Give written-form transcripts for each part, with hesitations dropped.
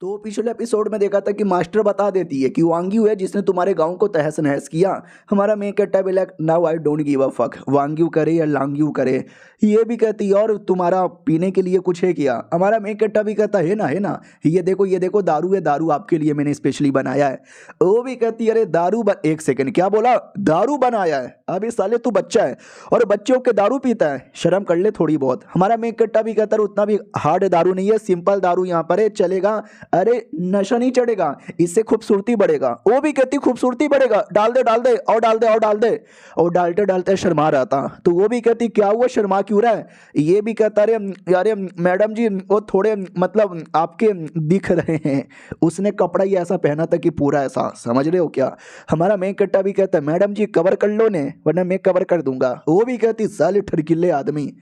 तो पिछले एपिसोड में देखा था कि मास्टर बता देती है कि वांग्यू है जिसने तुम्हारे गांव को तहस नहस किया। हमारा मेन कट्टा भी like now I don't give a fuck, Wang Yu करे या लांग्यू करे। ये भी कहती है और तुम्हारा पीने के लिए कुछ है किया। हमारा मेन कट्टा भी कहता है ना, ये देखो दारू है, दारू आपके लिए मैंने स्पेशली बनाया है। वो भी कहती है अरे एक सेकंड क्या बोला, दारू बनाया है? अभी साले तू बच्चा है और बच्चों के दारू पीता है, शर्म कर ले थोड़ी बहुत। हमारा मेन कट्टा भी कहता है उतना भी हार्ड दारू नहीं है, सिंपल दारू यहाँ पर है, चलेगा। अरे नशा नहीं चढ़ेगा, इससे खूबसूरती बढ़ेगा। वो भी कहती खूबसूरती बढ़ेगा, डाल दे और डाल दे और डाल दे। और डालते डालते शर्मा रहा था तो वो भी कहती क्या हुआ, शर्मा क्यों रहा है? ये भी कहता अरे मैडम जी वो थोड़े मतलब आपके दिख रहे हैं। उसने कपड़ा ही ऐसा पहना था कि पूरा ऐसा, समझ रहे हो क्या? हमारा मेन कट्टा भी कहता है मैडम जी कवर कर लो ने, वरना मैं कवर कर दूंगा। वो भी कहती साले ठरकिल्ले आदमी।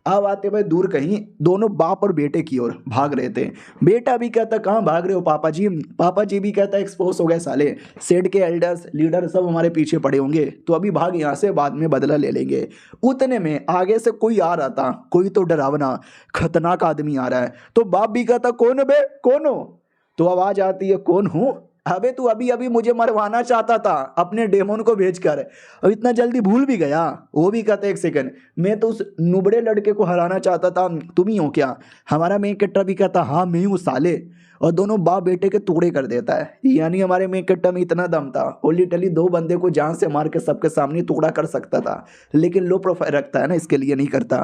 अब आते भाई दूर कहीं दोनों बाप और बेटे की ओर भाग रहे थे। बेटा भी कहता कहाँ भाग रहे हो पापा जी? पापा जी भी कहता एक्सपोज हो गए साले, सेठ के एल्डर्स लीडर सब हमारे पीछे पड़े होंगे, तो अभी भाग यहाँ से, बाद में बदला ले लेंगे। उतने में आगे से कोई आ रहा था, कोई तो डरावना खतरनाक आदमी आ रहा है। तो बाप भी कहता कौन बे, कौन हो? तो आवाज आती है कौन हूँ? अबे तू अभी अभी मुझे मरवाना चाहता था अपने डेमोन को भेजकर, और इतना जल्दी भूल भी गया? वो भी कहते एक सेकंड, मैं तो उस नुबड़े लड़के को हराना चाहता था, तुम ही हो क्या? हमारा मेन कट्टा भी कहता हाँ मैं हूँ साले, और दोनों बाप बेटे के टुकड़े कर देता है। यानी हमारे मेन कट्टा में इतना दम था, वो लिटरली दो बंदे को जान से मार के सबके सामने टुकड़ा कर सकता था, लेकिन लो प्रोफाइल रखता है ना, इसके लिए नहीं करता।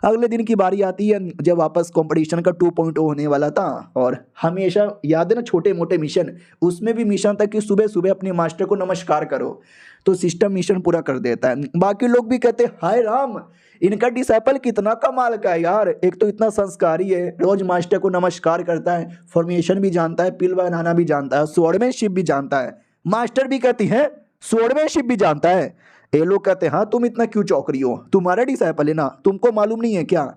अगले दिन की बारी आती है जब वापस कंपटीशन का 2.0 होने वाला था, और हमेशा याद है ना छोटे मोटे मिशन, उसमें भी मिशन था कि सुबह सुबह अपने मास्टर को नमस्कार करो, तो सिस्टम मिशन पूरा कर देता है। बाकी लोग भी कहते हाय राम, इनका डिसाइपल कितना कमाल का है यार, एक तो इतना संस्कारी है, रोज मास्टर को नमस्कार करता है, फॉर्मेशन भी जानता है, पिल बनाना भी जानता है, स्वॉर्डमैनशिप भी जानता है। मास्टर भी कहती है स्वॉर्डमैनशिप भी जानता है। ये लोग कहते हैं हाँ तुम इतना क्यों चौक रही हो, तुम्हारा डिसाइपल है ना, तुमको मालूम नहीं है क्या?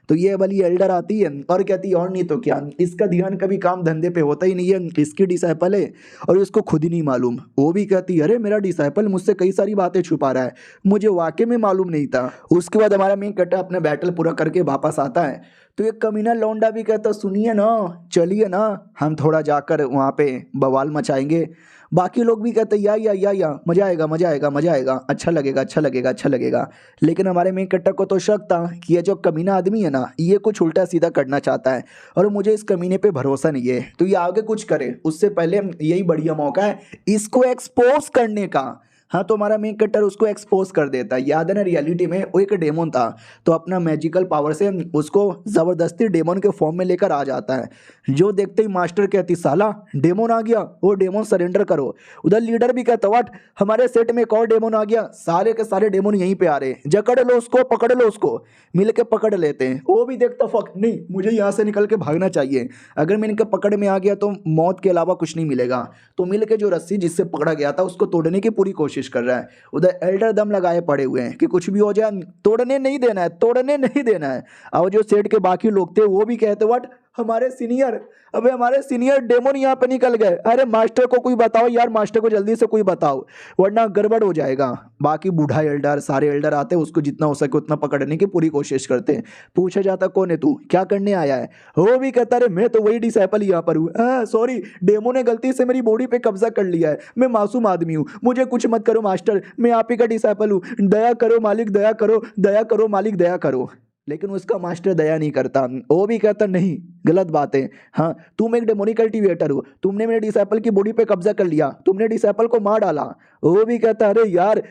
तो ये वाली एल्डर आती है और कहती है और नहीं तो क्या, इसका ध्यान कभी काम धंधे पे होता ही नहीं है, इसकी डिसाइपल है और इसको खुद ही नहीं मालूम। वो भी कहती है अरे मेरा डिसाइपल मुझसे कई सारी बातें छुपा रहा है, मुझे वाकई में मालूम नहीं था। उसके बाद हमारा मेन कट्टा अपना बैटल पूरा करके वापस आता है, तो एक कमीना लौंडा भी कहता सुनिए ना, चलिए ना, हम थोड़ा जाकर वहाँ पे बवाल मचाएंगे। बाकी लोग भी कहते या मजा आएगा मजा आएगा मजा आएगा, अच्छा लगेगा अच्छा लगेगा अच्छा लगेगा। लेकिन हमारे मेन कट्टा को तो शक था कि ये जो कमीना आदमी है ना, ये कुछ उल्टा सीधा करना चाहता है और मुझे इस कमीने पे भरोसा नहीं है, तो ये आगे कुछ करे उससे पहले यही बढ़िया मौका है इसको एक्सपोज करने का। हाँ तो हमारा मेन कट्टर उसको एक्सपोज कर देता है। याद है ना रियलिटी में वो एक डेमोन था, तो अपना मैजिकल पावर से उसको ज़बरदस्ती डेमोन के फॉर्म में लेकर आ जाता है। जो देखते ही मास्टर कहती साला डेमोन आ गया, वो डेमोन सरेंडर करो। उधर लीडर भी कहता व्हाट, हमारे सेट में एक और डेमोन आ गया, सारे के सारे डेमोन यहीं पे आ रहे हैं, जकड़ लो उसको, पकड़ लो उसको। मिल के पकड़ लेते हैं। वो भी देखता फक नहीं, मुझे यहाँ से निकल के भागना चाहिए, अगर मैं इनके पकड़ में आ गया तो मौत के अलावा कुछ नहीं मिलेगा। तो मिल के जो रस्सी जिससे पकड़ा गया था उसको तोड़ने की पूरी कोशिश कर रहा है। उधर एल्डर दम लगाए पड़े हुए हैं कि कुछ भी हो जाए तोड़ने नहीं देना है, तोड़ने नहीं देना है। और जो सेट के बाकी लोग थे वो भी कहते व्हाट, हमारे सीनियर, अबे हमारे सीनियर डेमोन यहाँ पे निकल गए, अरे मास्टर को कोई बताओ यार, मास्टर को जल्दी से कोई बताओ वरना गड़बड़ हो जाएगा। बाकी बूढ़ा एल्डर सारे एल्डर आते हैं, उसको जितना हो सके उतना पकड़ने की पूरी कोशिश करते हैं। पूछा जाता कौन है तू, क्या करने आया है? वो भी कहता अरे मैं तो वही डिसाइपल यहाँ पर हूँ, सॉरी डेमो ने गलती से मेरी बॉडी पे कब्जा कर लिया है, मैं मासूम आदमी हूँ, मुझे कुछ मत करो मास्टर, मैं आप ही का डिसाइपल हूँ, दया करो मालिक दया करो, दया करो मालिक दया करो। लेकिन उसका मास्टर दया नहीं करता। वो भी कहता नहीं गलत बात है, हाँ तुम एक डेमोनिक कल्टीवेटर हो, तुमने मेरे डिसाइपल की बॉडी पे कब्जा कर लिया, तुमने डिसाइपल को मार डाला। वो भी कहता अरे यार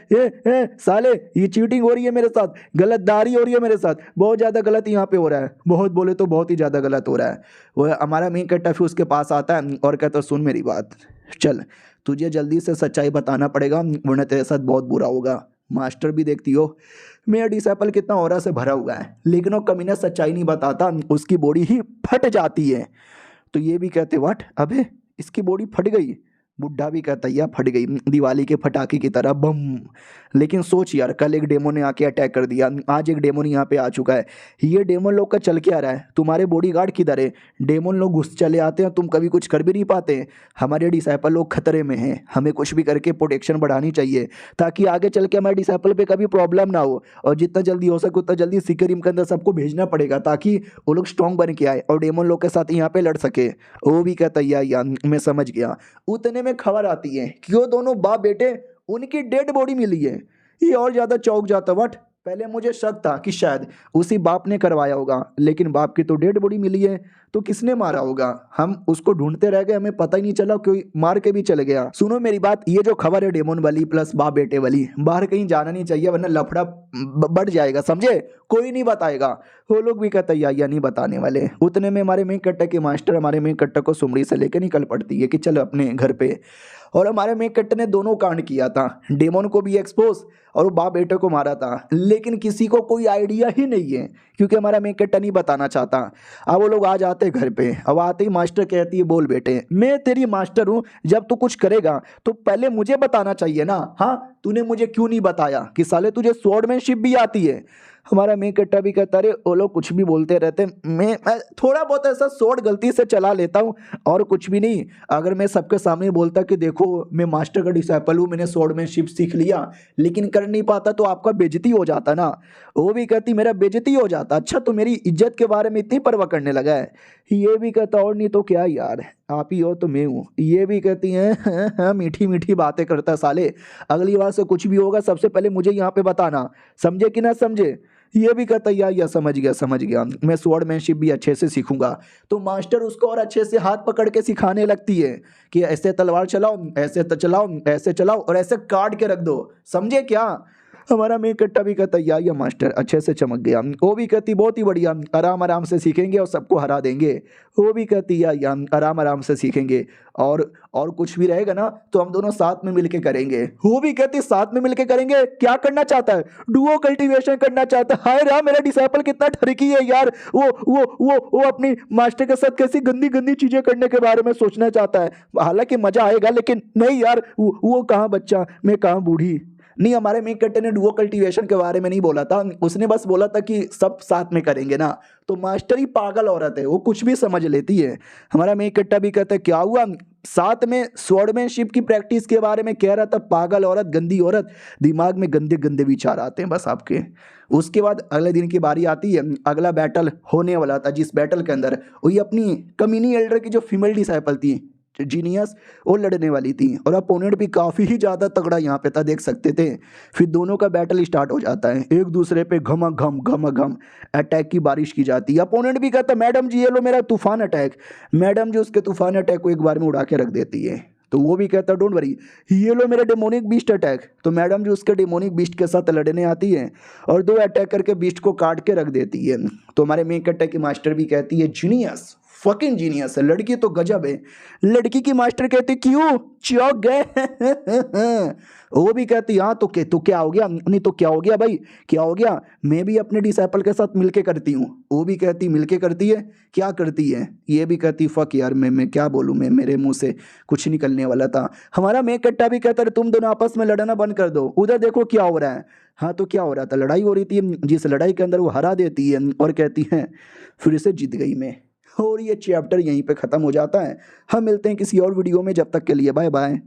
साले ये चीटिंग हो रही है मेरे साथ, गलतदारी हो रही है मेरे साथ, बहुत ज़्यादा गलत यहाँ पे हो रहा है, बहुत बोले तो बहुत ही ज़्यादा गलत हो रहा है। वो हमारा मेन कट्टा फिर उसके पास आता है और कहता सुन मेरी बात, चल तुझे जल्दी से सच्चाई बताना पड़ेगा वरना तेरे साथ बहुत बुरा होगा। मास्टर भी देखती हो मेरा डिसाइपल कितना ऑरा से भरा हुआ है, लेकिन वो कमीना सच्चाई नहीं बताता, उसकी बॉडी ही फट जाती है। तो ये भी कहते व्हाट, अबे इसकी बॉडी फट गई, बुढ़ा भी कहता है, "या फट गई दिवाली के पटाखे की तरह बम।" लेकिन सोच यार, कल एक डेमो ने आके अटैक कर दिया, आज एक डेमन यहाँ पे आ चुका है। ये डेमन लोग का चल के आ रहा है, तुम्हारे बॉडीगार्ड किधर है? डेमन लोग घुस चले आते हैं, तुम कभी कुछ कर भी नहीं पाते। हमारे डिसाइपल लोग खतरे में हैं, हमें कुछ भी करके प्रोटेक्शन बढ़ानी चाहिए ताकि आगे चल के हमारे डिसाइपल पे कभी प्रॉब्लम ना हो। और जितना जल्दी हो सके उतना जल्दी सिक्योरिटी के अंदर सबको भेजना पड़ेगा ताकि वो लोग स्ट्रॉन्ग बन के आए और डेमन लोग के साथ यहाँ पे लड़ सके। वो भी कहता है, या मैं समझ गया। उतने में खबर आती है कि वो दोनों बाप बेटे, उनकी डेड बॉडी मिली है। ये और ज्यादा चौंक जाता। वट, पहले मुझे शक था कि शायद उसी बाप ने करवाया होगा, लेकिन बाप की तो डेड बॉडी मिली है, तो किसने मारा होगा? हम उसको ढूंढते रह गए, हमें पता ही नहीं चला, कोई मार के भी चले गया। सुनो मेरी बात, ये जो खबर है डेमन वाली प्लस बाप बेटे वाली, बाहर कहीं जाना नहीं चाहिए वरना लफड़ा बढ़ जाएगा, समझे? कोई नहीं बताएगा। वो लोग भी कहते हैं, या नहीं बताने वाले। उतने में हमारे मेन कट्टा के मास्टर हमारे मेन कट्टा को सुमड़ी से लेकर निकल पड़ती है कि चलो अपने घर पे। और हमारे मेन कट्टे ने दोनों कांड किया था, डेमन को भी एक्सपोज और वो बाप बेटे को मारा था, लेकिन किसी को कोई आइडिया ही नहीं है क्योंकि हमारा मेन कट्टा नहीं बताना चाहता। अब वो लोग आ जाते घर पे, अब आते ही मास्टर कहती है, बोल बेटे, मैं तेरी मास्टर हूँ, जब तू कुछ करेगा तो पहले मुझे बताना चाहिए ना। हाँ, तूने मुझे क्यों नहीं बताया कि साले तुझे स्वॉर्डमैनशिप भी आती है? हमारा मेन कट्टा भी कहता है, वो लोग कुछ भी बोलते रहते, मैं थोड़ा बहुत ऐसा स्वॉर्ड गलती से चला लेता हूँ और कुछ भी नहीं। अगर मैं सबके सामने बोलता कि देखो मैं मास्टर का डिसाइपल हूँ, मैंने स्वॉर्डमैनशिप सीख लिया, लेकिन कर नहीं पाता तो आपका बेइज्जती हो जाता ना। वो भी कहती, मेरा बेइज्जती हो जाता? अच्छा, तो मेरी इज्जत के बारे में इतनी परवाह करने लगा है? ये भी कहता, और नहीं तो क्या यार, आप ही हो तो मैं हूँ। ये भी कहती हैं, मीठी मीठी बातें करता साले, अगली बार से कुछ भी होगा सबसे पहले मुझे यहाँ पे बताना, समझे कि ना समझे? ये भी कहता, या समझ गया समझ गया, मैं स्वॉर्डमैनशिप भी अच्छे से सीखूंगा। तो मास्टर उसको और अच्छे से हाथ पकड़ के सिखाने लगती है कि ऐसे तलवार चलाओ, ऐसे चलाओ, ऐसे चलाओ और ऐसे काट के रख दो, समझे क्या? हमारा मेन कट्टा भी कहता, या मास्टर अच्छे से चमक गया। वो भी कहती, बहुत ही बढ़िया, आराम आराम से सीखेंगे और सबको हरा देंगे। वो भी कहती, या आराम आराम से सीखेंगे और कुछ भी रहेगा ना तो हम दोनों साथ में मिलके करेंगे। वो भी कहती, साथ में मिलके करेंगे? क्या करना चाहता है? डुओ कल्टीवेशन करना चाहता है। हाय राम, मेरा डिसाइपल कितना ठरकी है यार, वो अपनी मास्टर के साथ कैसी गंदी गंदी चीजें करने के बारे में सोचना चाहता है। हालांकि मजा आएगा, लेकिन नहीं यार, वो कहाँ बच्चा, मैं कहाँ बूढ़ी। नहीं, हमारे मेन कट्टे ने डुओ कल्टीवेशन के बारे में नहीं बोला था, उसने बस बोला था कि सब साथ में करेंगे ना। तो मास्टर ही पागल औरत है, वो कुछ भी समझ लेती है। हमारा मेन कट्टा भी कहता है, क्या हुआ? साथ में स्वॉर्डमैनशिप की प्रैक्टिस के बारे में कह रहा था, पागल औरत, गंदी औरत, दिमाग में गंदे गंदे विचार आते हैं बस आपके। उसके बाद अगले दिन की बारी आती है, अगला बैटल होने वाला था, जिस बैटल के अंदर वही अपनी कम्युनी एल्डर की जो फीमेल डिसाइपल थी जीनियस, वो लड़ने वाली थी और अपोनेंट भी काफ़ी ही ज़्यादा तगड़ा यहाँ पे था, देख सकते थे। फिर दोनों का बैटल स्टार्ट हो जाता है, एक दूसरे पे घम अटैक की बारिश की जाती है। अपोनेंट भी कहता, मैडम जी ये लो मेरा तूफान अटैक। मैडम जी उसके तूफान अटैक को एक बार में उड़ा के रख देती है। तो वो भी कहता, डोंट वरी, ये लो मेरा डेमोनिक बीस्ट अटैक। तो मैडम जी उसके डेमोनिक बीस्ट के साथ लड़ने आती है और दो अटैक करके बीस्ट को काट के रख देती है। तो हमारे मेन अटैक की मास्टर भी कहती है, जीनियस, फकिंग जीनियस है, लड़की तो गजब है। लड़की की मास्टर कहती, क्यों चौंक गए? वो भी कहती, हाँ तो क्या हो गया? नहीं तो क्या हो गया भाई, क्या हो गया? मैं भी अपने डिसाइपल के साथ मिलके करती हूँ। वो भी कहती, मिलके करती है? क्या करती है? ये भी कहती, फक यार, मैं क्या बोलूँ, मैं मेरे मुंह से कुछ निकलने वाला था। हमारा मेन कट्टा भी कहता है, तुम दोनों आपस में लड़ना बंद कर दो, उधर देखो क्या हो रहा है। हाँ, तो क्या हो रहा था? लड़ाई हो रही थी, जिस लड़ाई के अंदर वो हरा देती है और कहती है, फिर से जीत गई मैं। और ये चैप्टर यहीं पे ख़त्म हो जाता है। हम मिलते हैं किसी और वीडियो में, जब तक के लिए बाय बाय।